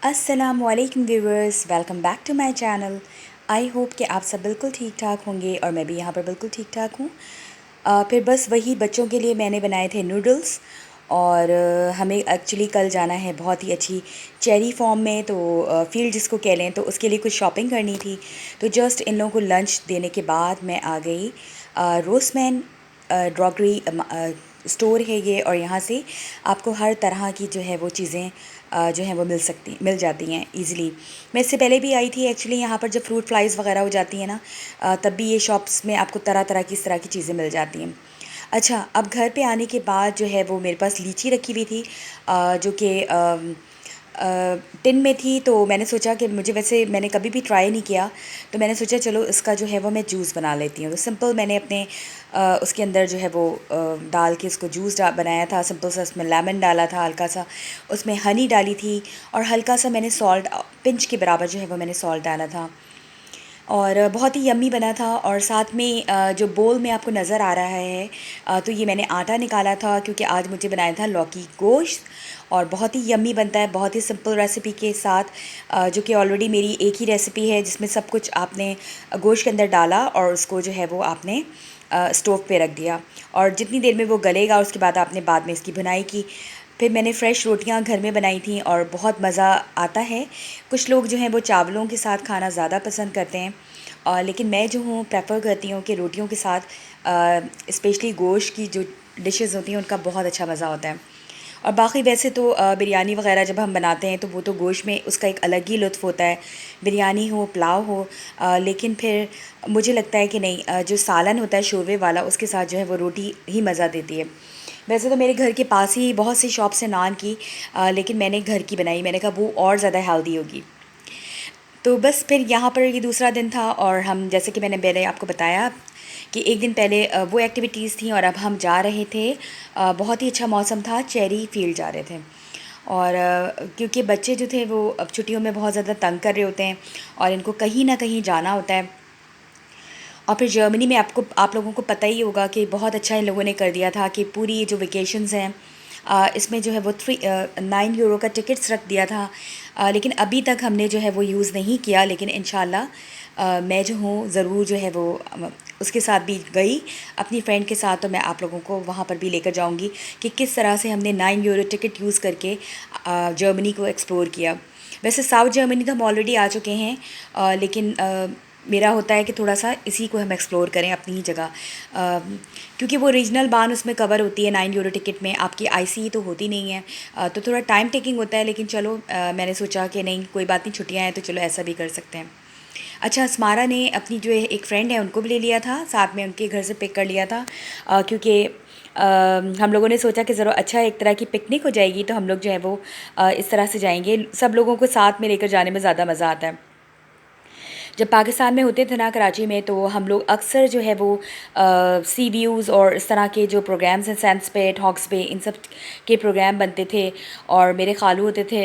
अस्सलामुअलैकुम viewers, welcome back to my channel. I hope कि आप सब बिल्कुल ठीक ठाक होंगे और मैं भी यहाँ पर बिल्कुल ठीक ठाक हूँ। फिर बस वही बच्चों के लिए मैंने बनाए थे नूडल्स। और हमें एक्चुअली कल जाना है बहुत ही अच्छी चेरी फॉर्म में, तो फील्ड जिसको कह लें, तो उसके लिए कुछ शॉपिंग करनी थी। तो जस्ट इन लोगों को लंच देने के बाद मैं आ गई रोसमैन ड्रॉगरी स्टोर है ये, और यहाँ से आपको हर तरह की जो है वो चीज़ें जो हैं वो मिल जाती हैं इजीली। मैं इससे पहले भी आई थी एक्चुअली यहाँ पर, जब फ्रूट फ्लाइज़ वगैरह हो जाती हैं ना, तब भी ये शॉप्स में आपको तरह तरह की इस तरह की चीज़ें मिल जाती हैं। अच्छा, अब घर पे आने के बाद जो है वो मेरे पास लीची रखी हुई थी, जो कि टिन में थी। तो मैंने सोचा कि मुझे, वैसे मैंने कभी भी ट्राई नहीं किया, तो मैंने सोचा चलो इसका जो है वो मैं जूस बना लेती हूँ। तो सिंपल मैंने अपने उसके अंदर जो है वो डाल के इसको जूस बनाया था। सिंपल सा उसमें लेमन डाला था, हल्का सा उसमें हनी डाली थी, और हल्का सा मैंने सॉल्ट, पिंच के बराबर जो है वो मैंने सॉल्ट डाला था। और बहुत ही यम्मी बना था। और साथ में जो बोल में आपको नज़र आ रहा है, तो ये मैंने आटा निकाला था, क्योंकि आज मुझे बनाया था लौकी गोश्त, और बहुत ही यम्मी बनता है, बहुत ही सिंपल रेसिपी के साथ, जो कि ऑलरेडी मेरी एक ही रेसिपी है जिसमें सब कुछ आपने गोश्त के अंदर डाला और उसको जो है वो आपने स्टोव पे रख दिया, और जितनी देर में वो गलेगा उसके बाद आपने बाद में इसकी भुनाई की। फिर मैंने फ़्रेश रोटियां घर में बनाई थी और बहुत मज़ा आता है। कुछ लोग जो हैं वो चावलों के साथ खाना ज़्यादा पसंद करते हैं, और लेकिन मैं जो हूँ प्रेफर करती हूँ कि रोटियों के साथ स्पेशली गोश्त की जो डिशेस होती हैं उनका बहुत अच्छा मज़ा होता है। और बाकी वैसे तो बिरयानी वगैरह जब हम बनाते हैं तो वो तो गोश्त में उसका एक अलग ही लुत्फ़ होता है, बिरयानी हो पुलाव हो। लेकिन फिर मुझे लगता है कि नहीं, जो सालन होता है शोरवे वाला, उसके साथ जो है वो रोटी ही मज़ा देती है। वैसे तो मेरे घर के पास ही बहुत सी शॉप्स हैं नान की, लेकिन मैंने घर की बनाई, मैंने कहा वो और ज़्यादा हेल्दी होगी। तो बस फिर यहाँ पर ये दूसरा दिन था, और हम, जैसे कि मैंने पहले आपको बताया कि एक दिन पहले वो एक्टिविटीज़ थी, और अब हम जा रहे थे। बहुत ही अच्छा मौसम था, चेरी फील्ड जा रहे थे। और क्योंकि बच्चे जो थे वो अब छुट्टियों में बहुत ज़्यादा तंग कर रहे होते हैं, और इनको कहीं ना कहीं जाना होता है। और फिर जर्मनी में आप लोगों को पता ही होगा कि बहुत अच्छा इन लोगों ने कर दिया था कि पूरी ये जो वेकेशंस हैं, इसमें जो है वो 9 यूरो का टिकट्स रख दिया था। लेकिन अभी तक हमने जो है वो यूज़ नहीं किया, लेकिन इंशाल्लाह मैं जो हूँ ज़रूर जो है वो उसके साथ भी गई अपनी फ्रेंड के साथ, तो मैं आप लोगों को वहाँ पर भी लेकर जाऊँगी कि किस तरह से हमने 9 यूरो टिकट यूज़ करके जर्मनी को एक्सप्लोर किया। वैसे साउथ जर्मनी तो हम ऑलरेडी आ चुके हैं, लेकिन मेरा होता है कि थोड़ा सा इसी को हम एक्सप्लोर करें अपनी ही जगह, क्योंकि वो रीजनल बान उसमें कवर होती है 9 यूरो टिकट में, आपकी आईसी तो होती नहीं है। तो थोड़ा टाइम टेकिंग होता है, लेकिन चलो मैंने सोचा कि नहीं, कोई बात नहीं, छुट्टियां हैं तो चलो ऐसा भी कर सकते हैं। अच्छा, स्मारा ने अपनी जो एक फ्रेंड है उनको भी ले लिया था साथ में, उनके घर से पिक कर लिया था, क्योंकि हम लोगों ने सोचा कि ज़रा अच्छा एक तरह की पिकनिक हो जाएगी, तो हम लोग जो है वो इस तरह से जाएंगे। सब लोगों को साथ में लेकर जाने में ज़्यादा मज़ा आता है। जब पाकिस्तान में होते थे ना, कराची में, तो हम लोग अक्सर जो है वो सी व्यूज़ और इस तरह के जो प्रोग्राम्स हैं, सेंस पे, हॉक्स पे, इन सब के प्रोग्राम बनते थे। और मेरे खालू होते थे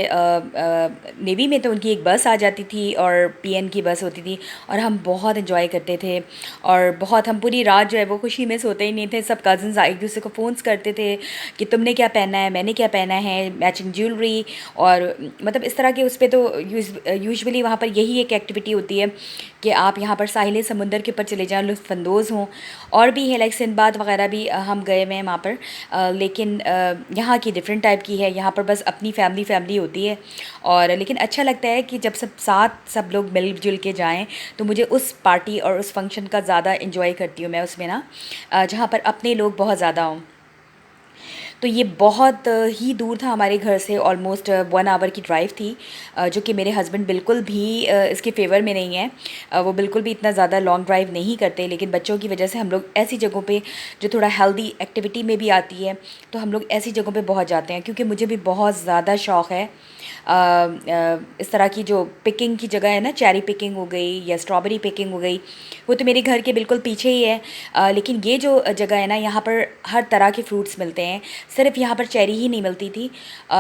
नेवी में, तो उनकी एक बस आ जाती थी और पीएन की बस होती थी, और हम बहुत इन्जॉय करते थे। और बहुत, हम पूरी रात जो है वो खुशी में सोते ही नहीं थे। सब कज़न्स एक दूसरे को फ़ोन्स करते थे कि तुमने क्या पहना है, मैंने क्या पहना है, मैचिंग ज्वेलरी। और मतलब इस तरह के उस पर तो यूजुअली वहाँ पर यही एक एक्टिविटी होती है कि आप यहाँ पर साहिल समुंदर के ऊपर चले जाएँ, लुत्फ़अंदोज़ हों। और भी है, लाइक सिंदबाद वगैरह भी हम गए हुए हैं वहाँ पर, लेकिन यहाँ की डिफरेंट टाइप की है। यहाँ पर बस अपनी फैमिली फैमिली होती है, और लेकिन अच्छा लगता है कि जब सब लोग मिलजुल के जाएँ, तो मुझे उस पार्टी और उस फंक्शन का ज़्यादा इंजॉय करती हूँ मैं उसमें ना, जहाँ पर अपने लोग बहुत ज़्यादा हों। तो ये बहुत ही दूर था हमारे घर से, ऑलमोस्ट 1 आवर की ड्राइव थी, जो कि मेरे हस्बैंड बिल्कुल भी इसके फेवर में नहीं है। वो बिल्कुल भी इतना ज़्यादा लॉन्ग ड्राइव नहीं करते, लेकिन बच्चों की वजह से हम लोग ऐसी जगहों पे जो थोड़ा हेल्दी एक्टिविटी में भी आती है, तो हम लोग ऐसी जगहों पे बहुत जाते हैं, क्योंकि मुझे भी बहुत ज़्यादा शौक़ है इस तरह की जो पिकिंग की जगह है ना, चेरी पिकिंग हो गई या स्ट्रॉबेरी पिकिंग हो गई, वो तो मेरे घर के बिल्कुल पीछे ही है। लेकिन ये जो जगह है ना, यहाँ पर हर तरह के फ्रूट्स मिलते हैं, सिर्फ यहाँ पर चेरी ही नहीं मिलती थी।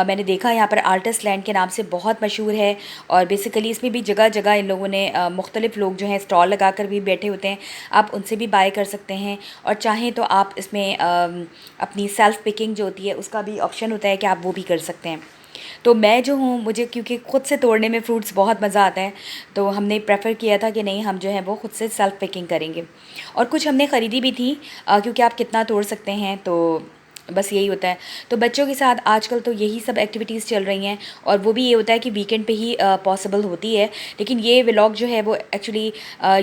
मैंने देखा यहाँ पर आर्टिस्ट लैंड के नाम से बहुत मशहूर है, और बेसिकली इसमें भी जगह जगह इन लोगों ने मुख्तलिफ़ लोग जो हैं स्टॉल लगा कर भी बैठे होते हैं, आप उनसे भी बाय कर सकते हैं। और चाहें तो आप इसमें अपनी सेल्फ़ पिकिंग जो होती है उसका भी ऑप्शन होता है कि आप वो भी कर सकते हैं। तो मैं जो हूँ, मुझे क्योंकि खुद से तोड़ने में फ्रूट्स बहुत मज़ा आता है, तो हमने प्रेफ़र किया था कि नहीं, हम जो है वो खुद से सेल्फ़ पिकिंग करेंगे। और कुछ हमने ख़रीदी भी थी, क्योंकि आप कितना तोड़ सकते हैं, तो बस यही होता है। तो बच्चों के साथ आजकल तो यही सब एक्टिविटीज़ चल रही हैं, और वो भी ये होता है कि वीकेंड पे ही पॉसिबल होती है। लेकिन ये व्लॉग जो है वो एक्चुअली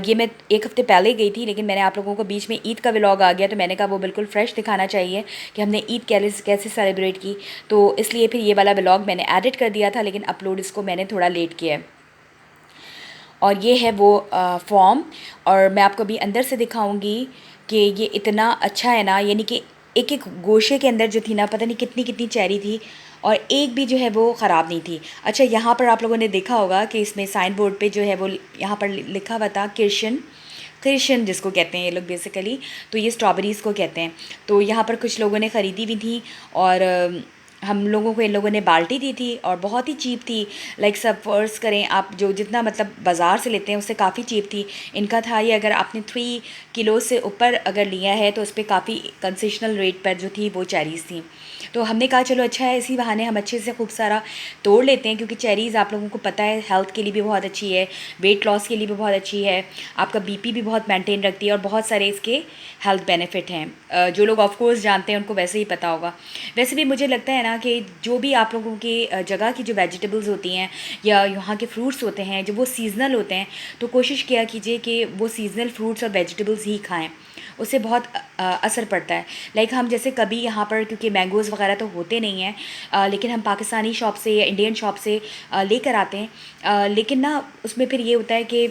ये मैं 1 हफ़्ते पहले गई थी, लेकिन मैंने आप लोगों को बीच में ईद का व्लॉग आ गया, तो मैंने कहा वो बिल्कुल फ्रेश दिखाना चाहिए कि हमने ईद कैसे सेलिब्रेट की। तो इसलिए फिर ये वाला व्लॉग मैंने एडिट कर दिया था, लेकिन अपलोड इसको मैंने थोड़ा लेट किया है। और ये है वो फॉर्म, और मैं आपको अभी अंदर से दिखाऊंगी कि ये इतना अच्छा है ना, यानी कि एक एक गोशे के अंदर जो थी ना, पता नहीं कितनी कितनी चेरी थी, और एक भी जो है वो ख़राब नहीं थी। अच्छा, यहाँ पर आप लोगों ने देखा होगा कि इसमें साइन बोर्ड पे जो है वो यहाँ पर लिखा हुआ था किर्शन, किर्शन जिसको कहते हैं ये लोग बेसिकली, तो ये स्ट्रॉबेरीज़ को कहते हैं। तो यहाँ पर कुछ लोगों ने ख़रीदी भी थी, और हम लोगों को इन लोगों ने बाल्टी दी थी, और बहुत ही चीप थी। लाइक सब फर्ज करें आप, जो जितना मतलब बाज़ार से लेते हैं उससे काफ़ी चीप थी। इनका था ये, अगर आपने 3 किलो से ऊपर अगर लिया है तो उस पर काफ़ी कंसेशनल रेट पर जो थी वो चेरीज़ थी। तो हमने कहा चलो अच्छा है, इसी बहाने हम अच्छे से खूब सारा तोड़ लेते हैं, क्योंकि चेरीज़ आप लोगों को पता है हेल्थ के लिए भी बहुत अच्छी है, वेट लॉस के लिए भी बहुत अच्छी है, आपका बीपी भी बहुत मेंटेन रखती है, और बहुत सारे इसके हेल्थ बेनिफिट हैं। जो लोग ऑफ कोर्स जानते हैं उनको वैसे ही पता होगा। वैसे भी मुझे लगता है ना कि जो भी आप लोगों की जगह की जो वेजिटेबल्स होती हैं या यहाँ के फ्रूट्स होते हैं, जो वो सीज़नल होते हैं, तो कोशिश किया कीजिए कि वो सीज़नल फ्रूट्स और वेजिटेबल्स ही खाएं, उससे बहुत असर पड़ता है। लाइक हम जैसे कभी यहाँ पर, क्योंकि मैंगोज़ वगैरह तो होते नहीं हैं, लेकिन हम पाकिस्तानी शॉप से या इंडियन शॉप से लेकर आते हैं, लेकिन ना उसमें फिर ये होता है कि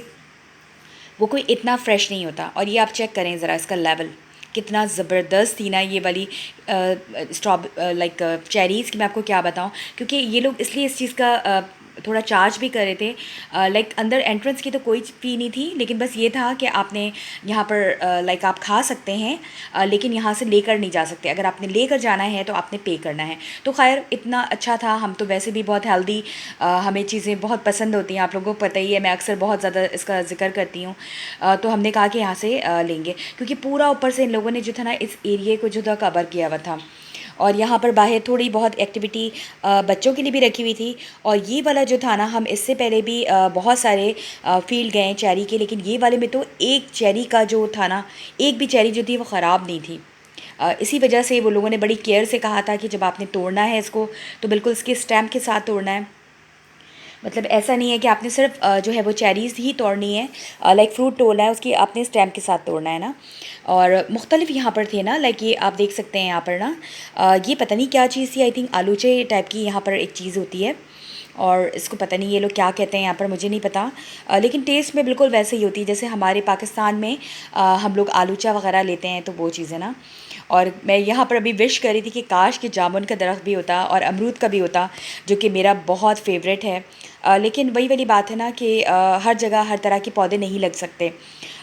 वो कोई इतना फ्रेश नहीं होता। और ये आप चेक करें ज़रा, इसका लेवल कितना ज़बरदस्त थी ना ये वाली लाइक चेरीज़ की। मैं आपको क्या बताऊं, क्योंकि ये लोग इसलिए इस चीज़ का थोड़ा चार्ज भी कर रहे थे। लाइक अंदर एंट्रेंस की तो कोई फ़ी नहीं थी, लेकिन बस ये था कि आपने यहाँ पर लाइक आप खा सकते हैं, लेकिन यहाँ से लेकर नहीं जा सकते। अगर आपने लेकर जाना है तो आपने पे करना है। तो खैर इतना अच्छा था। हम तो वैसे भी बहुत हेल्दी, हमें चीज़ें बहुत पसंद होती हैं, आप लोगों को पता ही है, मैं अक्सर बहुत ज़्यादा इसका ज़िक्र करती हूँ। तो हमने कहा कि यहाँ से लेंगे, क्योंकि पूरा ऊपर से इन लोगों ने जो था ना इस एरिए को जो था कवर किया हुआ था। और यहाँ पर बाहर थोड़ी बहुत एक्टिविटी बच्चों के लिए भी रखी हुई थी। और ये वाला जो था ना, हम इससे पहले भी बहुत सारे फील्ड गए चेरी के, लेकिन ये वाले में तो एक चेरी का जो था ना, एक भी चेरी जो थी वो ख़राब नहीं थी। इसी वजह से वो लोगों ने बड़ी केयर से कहा था कि जब आपने तोड़ना है इसको तो बिल्कुल इसके स्टैम्प के साथ तोड़ना है। मतलब ऐसा नहीं है कि आपने सिर्फ जो है वो चेरीज़ ही तोड़नी है, लाइक फ्रूट तोड़ना है उसकी आपने स्टेम के साथ तोड़ना है ना। और मुख्तलिफ यहाँ पर थे ना, लाइक ये आप देख सकते हैं यहाँ पर ना, ये पता नहीं क्या चीज़ थी, आई थिंक आलूचे टाइप की यहाँ पर एक चीज़ होती है, और इसको पता नहीं ये लोग क्या कहते हैं यहाँ पर, मुझे नहीं पता। लेकिन टेस्ट में बिल्कुल वैसे ही होती है जैसे हमारे पाकिस्तान में हम लोग आलूचा वगैरह लेते हैं, तो वो चीज़ है ना। और मैं यहाँ पर अभी विश कर रही थी कि काश कि जामुन का दरख्त भी होता और अमरूद का भी होता, जो कि मेरा बहुत फेवरेट है। लेकिन वही वाली बात है ना कि हर जगह हर तरह के पौधे नहीं लग सकते,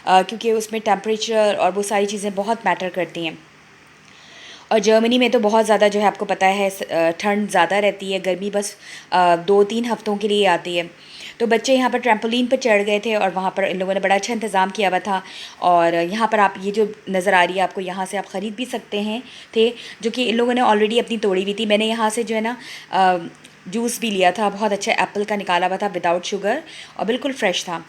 क्योंकि उसमें टेम्परेचर और वो सारी चीज़ें बहुत मैटर करती हैं। और जर्मनी में तो बहुत ज़्यादा जो है आपको पता है ठंड ज़्यादा रहती है, गर्मी बस 2-3 हफ्तों के लिए आती है। तो बच्चे यहाँ पर ट्रैम्पोलिन पर चढ़ गए थे, और वहाँ पर इन लोगों ने बड़ा अच्छा इंतज़ाम किया हुआ था। और यहाँ पर आप ये जो नज़र आ रही है आपको, यहाँ से आप ख़रीद भी सकते हैं थे, जो कि इन लोगों ने ऑलरेडी अपनी तोड़ी हुई थी। मैंने यहाँ से जो है ना जूस भी लिया था, बहुत अच्छा एप्पल का निकाला हुआ था विदाउट शुगर, और बिल्कुल फ्रेश था।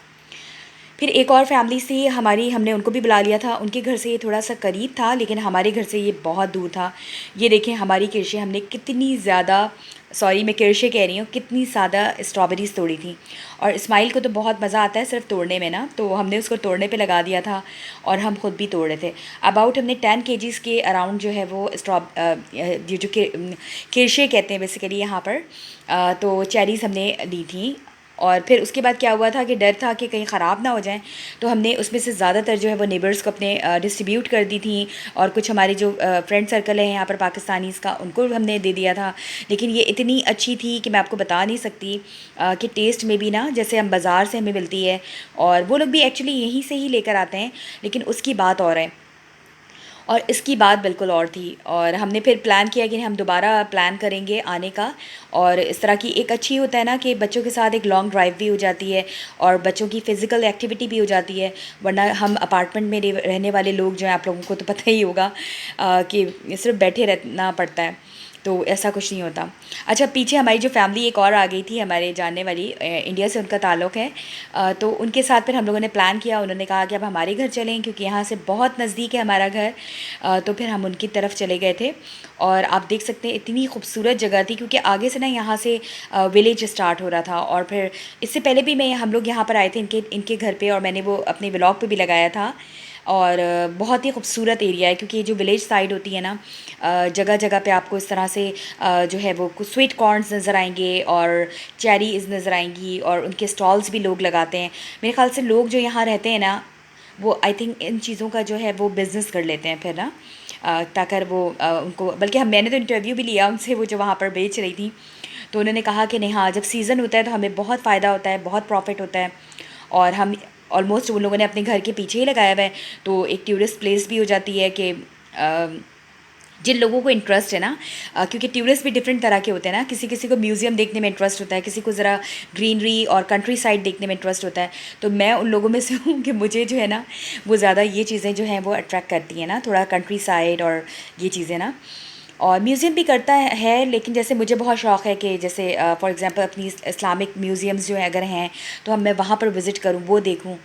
फिर एक और फैमिली थी हमारी, हमने उनको भी बुला लिया था। उनके घर से ये थोड़ा सा करीब था, लेकिन हमारे घर से ये बहुत दूर था। ये देखें हमारी किरशे, हमने कितनी ज़्यादा, सॉरी मैं किरशे कह रही हूँ, कितनी ज़्यादा स्ट्रॉबेरीज़ तोड़ी थी। और इस्माइल को तो बहुत मज़ा आता है सिर्फ तोड़ने में ना, तो हमने उसको तोड़ने पे लगा दिया था, और हम खुद भी तोड़ रहे थे। अबाउट हमने 10 केजीज़ के अराउंड जो है वो ये जो किरशे कहते हैं बेसिकली यहाँ पर, तो चेरीज़ हमने ली थी। और फिर उसके बाद क्या हुआ था कि डर था कि कहीं ख़राब ना हो जाएं, तो हमने उसमें से ज़्यादातर जो है वो नेबर्स को अपने डिस्ट्रीब्यूट कर दी थी, और कुछ हमारे जो फ्रेंड सर्कल है यहाँ पर पाकिस्तानीज़ का, उनको हमने दे दिया था। लेकिन ये इतनी अच्छी थी कि मैं आपको बता नहीं सकती, कि टेस्ट में भी ना जैसे हम बाज़ार से हमें मिलती है, और वो लोग भी एक्चुअली यहीं से ही लेकर आते हैं, लेकिन उसकी बात और है और इसकी बात बिल्कुल और थी। और हमने फिर प्लान किया कि हम दोबारा प्लान करेंगे आने का। और इस तरह की एक अच्छी होता है ना कि बच्चों के साथ एक लॉन्ग ड्राइव भी हो जाती है, और बच्चों की फ़िज़िकल एक्टिविटी भी हो जाती है। वरना हम अपार्टमेंट में रहने वाले लोग जो हैं, आप लोगों को तो पता ही होगा कि सिर्फ बैठे रहना पड़ता है। तो ऐसा कुछ नहीं होता। अच्छा, पीछे हमारी जो फैमिली एक और आ गई थी हमारे जानने वाली, इंडिया से उनका ताल्लुक़ है। तो उनके साथ फिर हम लोगों ने प्लान किया, उन्होंने कहा कि अब हमारे घर चलें क्योंकि यहाँ से बहुत नज़दीक है हमारा घर। तो फिर हम उनकी तरफ चले गए थे और आप देख सकते हैं इतनी खूबसूरत जगह थी क्योंकि आगे से ना यहाँ से विलेज स्टार्ट हो रहा था। और फिर इससे पहले भी हम लोग यहाँ पर आए थे इनके इनके घर पे, और मैंने वो अपने व्लॉग पे भी लगाया था। और बहुत ही खूबसूरत एरिया है क्योंकि ये जो विलेज साइड होती है ना, जगह जगह पे आपको इस तरह से जो है वो कुछ स्वीट कॉर्नस नज़र आएंगे और चेरीज़ नज़र आएंगी, और उनके स्टॉल्स भी लोग लगाते हैं। मेरे ख़्याल से लोग जो यहाँ रहते हैं ना, वो आई थिंक इन चीज़ों का जो है वो बिज़नेस कर लेते हैं फिर ना, ताकर वो उनको, बल्कि मैंने तो इंटरव्यू भी लिया उनसे, वो जो वहाँ पर बेच रही थी, तो उन्होंने कहा कि नहीं, हाँ, जब सीज़न होता है तो हमें बहुत फ़ायदा होता है, बहुत प्रॉफिट होता है। और हम ऑलमोस्ट उन लोगों ने अपने घर के पीछे ही लगाया हुआ है, तो एक टूरिस्ट प्लेस भी हो जाती है कि जिन लोगों को इंटरेस्ट है ना, क्योंकि टूरिस्ट भी डिफरेंट तरह के होते हैं ना, किसी किसी को म्यूज़ियम देखने में इंटरेस्ट होता है, किसी को ज़रा ग्रीनरी और कंट्री साइड देखने में इंटरेस्ट होता है। तो मैं उन लोगों में से हूँ कि मुझे जो है ना वो ज़्यादा ये चीज़ें जो हैं वो अट्रैक्ट करती हैं ना, थोड़ा कंट्री साइड और ये चीज़ें ना। और म्यूज़ियम भी करता है, लेकिन जैसे मुझे बहुत शौक़ है कि जैसे फॉर एग्ज़ाम्पल अपनी इस्लामिक म्यूज़ियम्स जो है अगर हैं तो मैं वहाँ पर विज़िट करूँ, वो देखूँ।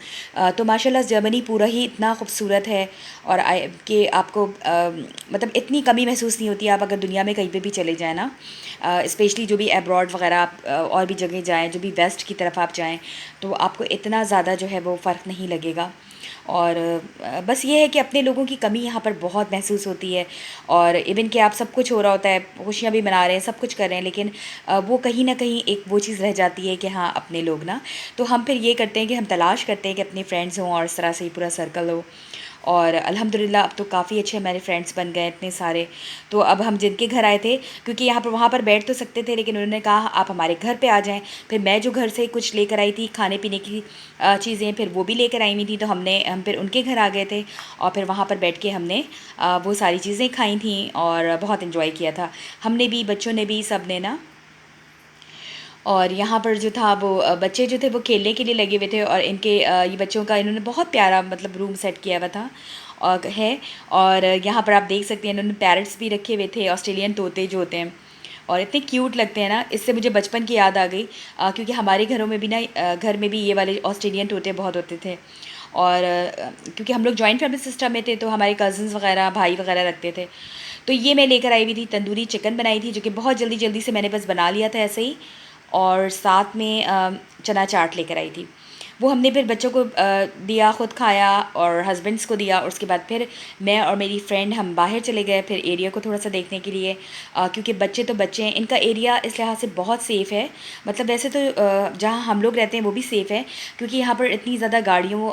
तो माशाल्लाह जर्मनी पूरा ही इतना खूबसूरत है, और कि आपको मतलब इतनी कमी महसूस नहीं होती आप अगर दुनिया में कहीं पे भी चले जाएँ ना, स्पेशली जो भी अब्रॉड वगैरह आप और भी जगह जाएँ, जो भी वेस्ट की तरफ आप जाएँ, तो आपको इतना ज़्यादा जो है वो फ़र्क नहीं लगेगा। और बस ये है कि अपने लोगों की कमी यहाँ पर बहुत महसूस होती है। और इवन कि आप सब कुछ हो रहा होता है, खुशियाँ भी मना रहे हैं, सब कुछ कर रहे हैं, लेकिन वो कहीं ना कहीं एक वो चीज़ रह जाती है कि हाँ, अपने लोग ना। तो हम फिर ये करते हैं कि हम तलाश करते हैं कि अपने फ्रेंड्स हों और इस तरह से ही पूरा सर्कल हो। और अल्हम्दुलिल्लाह अब तो काफ़ी अच्छे हमारे फ्रेंड्स बन गए इतने सारे। तो अब हम जिनके घर आए थे, क्योंकि यहाँ पर वहाँ पर बैठ तो सकते थे, लेकिन उन्होंने कहा आप हमारे घर पे आ जाएं। फिर मैं जो घर से कुछ लेकर आई थी खाने पीने की चीज़ें, फिर वो भी लेकर आई हुई थी, तो हम फिर उनके घर आ गए थे, और फिर वहाँ पर बैठ के हमने वो सारी चीज़ें खाई थी और बहुत इन्जॉय किया था। हमने भी, बच्चों ने भी, सब ने ना। और यहाँ पर जो था वो बच्चे जो थे वो खेलने के लिए लगे हुए थे, और इनके ये बच्चों का इन्होंने बहुत प्यारा मतलब रूम सेट किया हुआ था और है। और यहाँ पर आप देख सकते हैं इन्होंने पैरट्स भी रखे हुए थे, ऑस्ट्रेलियन तोते जो होते हैं, और इतने क्यूट लगते हैं ना। इससे मुझे बचपन की याद आ गई, क्योंकि हमारे घरों में भी ना, घर में भी ये वाले ऑस्ट्रेलियन तोते बहुत होते थे। और क्योंकि हम लोग जॉइंट फैमिली सिस्टम में थे, तो हमारे कज़न्स वगैरह, भाई वगैरह रखते थे। तो ये मैं लेकर आई हुई थी, तंदूरी चिकन बनाई थी, जो कि बहुत जल्दी जल्दी से मैंने बस बना लिया था ऐसे ही। और साथ में चना चाट लेकर आई थी। वो हमने फिर बच्चों को दिया, ख़ुद खाया और हस्बैंड्स को दिया, और उसके बाद फिर मैं और मेरी फ्रेंड हम बाहर चले गए फिर एरिया को थोड़ा सा देखने के लिए, क्योंकि बच्चे तो बच्चे हैं। इनका एरिया इस लिहाज से बहुत सेफ़ है, मतलब वैसे तो जहाँ हम लोग रहते हैं वो भी सेफ़ है, क्योंकि यहाँ पर इतनी ज़्यादा गाड़ियों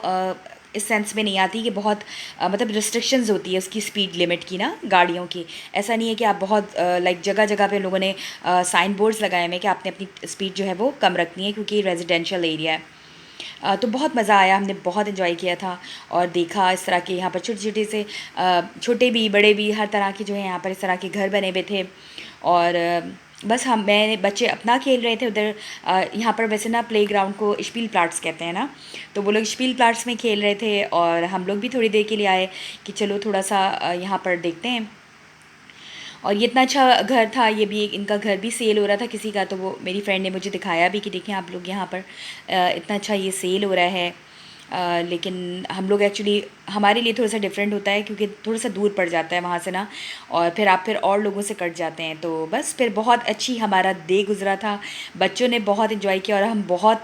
इस सेंस में नहीं आती कि बहुत मतलब रिस्ट्रिक्शंस होती है उसकी स्पीड लिमिट की ना, गाड़ियों की। ऐसा नहीं है कि आप बहुत लाइक जगह जगह पे लोगों ने साइन बोर्ड्स लगाए हुए हैं कि आपने अपनी स्पीड जो है वो कम रखनी है, क्योंकि रेजिडेंशियल एरिया है। तो बहुत मज़ा आया, हमने बहुत इन्जॉय किया था और देखा इस तरह के यहाँ पर छोटे छोटे से छोटे भी बड़े भी हर तरह के जो है यहाँ पर इस तरह के घर बने हुए थे। और बस मैंने बच्चे अपना खेल रहे थे उधर। यहाँ पर वैसे ना प्लेग्राउंड को स्पील प्लाट्स कहते हैं ना, तो वो लोग स्पील प्लाट्स में खेल रहे थे, और हम लोग भी थोड़ी देर के लिए आए कि चलो थोड़ा सा यहाँ पर देखते हैं। और ये इतना अच्छा घर था, ये भी एक इनका घर भी सेल हो रहा था किसी का, तो वो मेरी फ्रेंड ने मुझे दिखाया भी कि देखें आप लोग यहाँ पर इतना अच्छा ये सेल हो रहा है। लेकिन हम लोग एक्चुअली हमारे लिए थोड़ा सा डिफरेंट होता है, क्योंकि थोड़ा सा दूर पड़ जाता है वहाँ से ना, और फिर आप फिर और लोगों से कट जाते हैं। तो बस फिर बहुत अच्छी हमारा डे गुजरा था, बच्चों ने बहुत इन्जॉय किया, और हम बहुत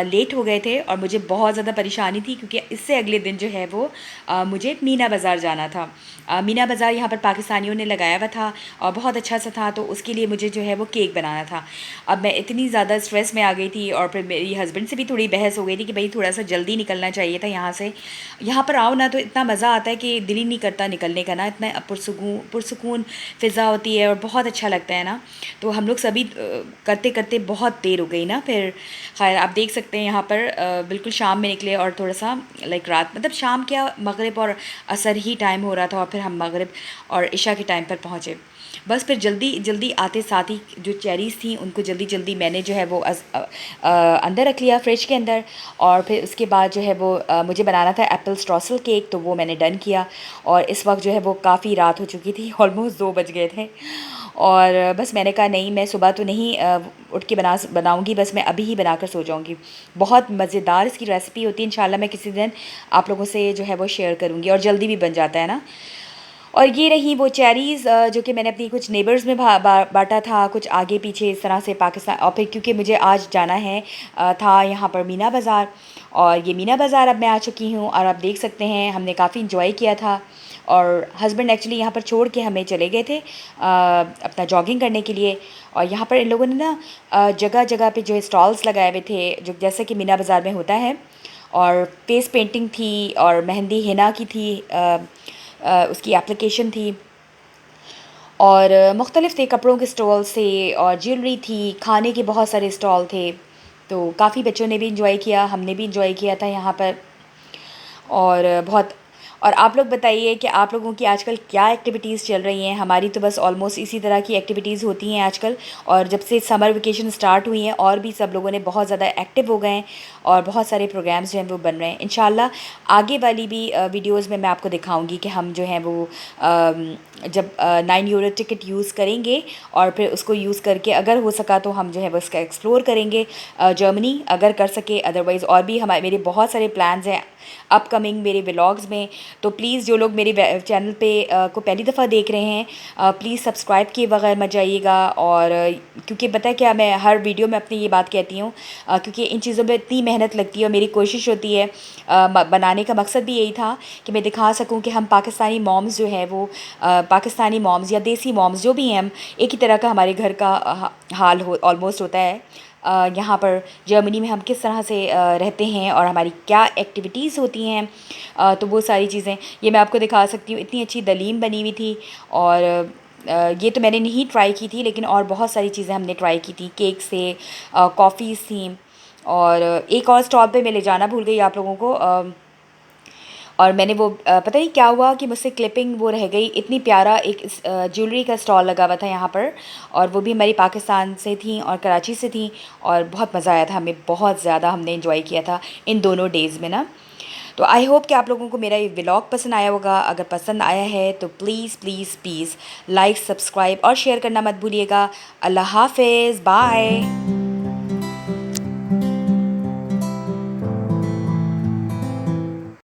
लेट हो गए थे और मुझे बहुत ज़्यादा परेशानी थी, क्योंकि इससे अगले दिन जो है वो मुझे मीना बाज़ार जाना था। मीना बाज़ार यहाँ पर पाकिस्तानियों ने लगाया हुआ था और बहुत अच्छा सा था, तो उसके लिए मुझे जो है वो केक बनाना था। अब मैं इतनी ज़्यादा स्ट्रेस में आ गई थी, और फिर मेरी हस्बैंड से भी थोड़ी बहस हो गई थी कि भाई थोड़ा सा जल्दी निकलना चाहिए था यहाँ से। यहाँ पर आओ ना तो इतना मज़ा आता है कि दिल ही नहीं करता निकलने का ना, इतना पुरसुकून फ़िज़ा होती है और बहुत अच्छा लगता है ना। तो हम लोग सभी करते करते बहुत देर हो गई ना, फिर खैर आप देख सकते हैं यहाँ पर बिल्कुल शाम में निकले, और थोड़ा सा लाइक रात, मतलब शाम क्या, मगरिब और असर ही टाइम हो रहा था, और फिर हम मगरिब और इशा के टाइम पर पहुँचे। बस फिर जल्दी जल्दी आते साथ ही जो चेरीज़ थी उनको जल्दी जल्दी मैंने जो है वो अंदर रख लिया फ्रिज के अंदर, और फिर उसके बाद जो है है वो मुझे बनाना था एप्पल स्ट्रॉसल केक, तो वो मैंने डन किया। और इस वक्त जो है वो काफ़ी रात हो चुकी थी, ऑलमोस्ट 2 बज गए थे। और बस मैंने कहा नहीं, मैं सुबह तो नहीं उठ के बनाऊँगी, बस मैं अभी ही बनाकर सो जाऊँगी। बहुत मज़ेदार इसकी रेसिपी होती है, इंशाल्लाह मैं किसी दिन आप लोगों से जो है वो शेयर करूँगी, और जल्दी भी बन जाता है ना। और ये रही वो चेरीज़ जो कि मैंने अपनी कुछ नेबर्स में बाँटा था, कुछ आगे पीछे इस तरह से पाकिस्तान। और फिर क्योंकि मुझे आज जाना है था यहाँ पर मीना बाज़ार, और ये मीना बाज़ार अब मैं आ चुकी हूँ, और आप देख सकते हैं हमने काफ़ी इंजॉय किया था। और हस्बैंड एक्चुअली यहाँ पर छोड़ के हमें चले गए थे अपना जॉगिंग करने के लिए। और यहाँ पर इन लोगों ने ना जगह जगह पे जो है स्टॉल्स लगाए हुए थे, जो जैसे कि मीना बाज़ार में होता है। और फेस पेंटिंग थी, और मेहंदी हिना की थी, उसकी एप्लीकेशन थी, और मुख्तलिफ़ थे, कपड़ों के स्टॉल्स थे, और ज्वेलरी थी, खाने के बहुत सारे स्टॉल थे। तो काफ़ी बच्चों ने भी इंजॉय किया, हमने भी इंजॉय किया था यहाँ पर। और बहुत। और आप लोग बताइए कि आप लोगों की आजकल क्या एक्टिविटीज़ चल रही हैं। हमारी तो बस ऑलमोस्ट इसी तरह की एक्टिविटीज़ होती हैं आजकल। और जब से समर वेकेशन स्टार्ट हुई हैं, और भी सब लोगों ने बहुत ज़्यादा एक्टिव हो गए हैं, और बहुत सारे प्रोग्राम्स जो हैं वो बन रहे हैं। इंशाल्लाह आगे वाली भी वीडियोज़ में मैं आपको दिखाऊंगी कि हम जो हैं वो जब 9 यूरो टिकट यूज़ करेंगे, और फिर उसको यूज़ करके अगर हो सका तो हम जो है वो उसका एक्सप्लोर करेंगे जर्मनी, अगर कर सके। अदरवाइज़ और भी हमारे मेरे बहुत सारे प्लान्स हैं अपकमिंग मेरे व्लॉग्स में। तो प्लीज़ जो लोग मेरे चैनल पे को पहली दफ़ा देख रहे हैं, प्लीज़ सब्सक्राइब किए बगैर मत जाइएगा। और क्योंकि पता है क्या, मैं हर वीडियो में अपनी ये बात कहती हूँ, क्योंकि इन चीज़ों में इतनी मेहनत लगती है, और मेरी कोशिश होती है बनाने का मकसद भी यही था कि मैं दिखा सकूँ कि हम पाकिस्तानी मॉम्स जो है वो पाकिस्तानी मॉम्स या देसी मॉम्स जो भी हैं, हम एक ही तरह का हमारे घर का हाल हो ऑलमोस्ट होता है। यहाँ पर जर्मनी में हम किस तरह से रहते हैं, और हमारी क्या एक्टिविटीज़ होती हैं, तो वो सारी चीज़ें ये मैं आपको दिखा सकती हूँ। इतनी अच्छी दलीम बनी हुई थी। और ये तो मैंने नहीं ट्राई की थी, लेकिन और बहुत सारी चीज़ें हमने ट्राई की थी, केक्स थे, कॉफ़ीज़ थी। और एक और स्टॉल पे मैं ले जाना भूल गई आप लोगों को। और मैंने वो पता नहीं क्या हुआ कि मुझसे क्लिपिंग वो रह गई। इतनी प्यारा एक ज्वेलरी का स्टॉल लगा हुआ था यहाँ पर, और वो भी हमारी पाकिस्तान से थी और कराची से थी, और बहुत मज़ा आया था हमें, बहुत ज़्यादा हमने इंजॉय किया था इन दोनों डेज़ में ना। तो आई होप कि आप लोगों को मेरा ये व्लॉग पसंद आया होगा। अगर पसंद आया है तो please please please like, subscribe और शेयर करना मत भूलिएगा। अल्लाह हाफ़िज़, बाय।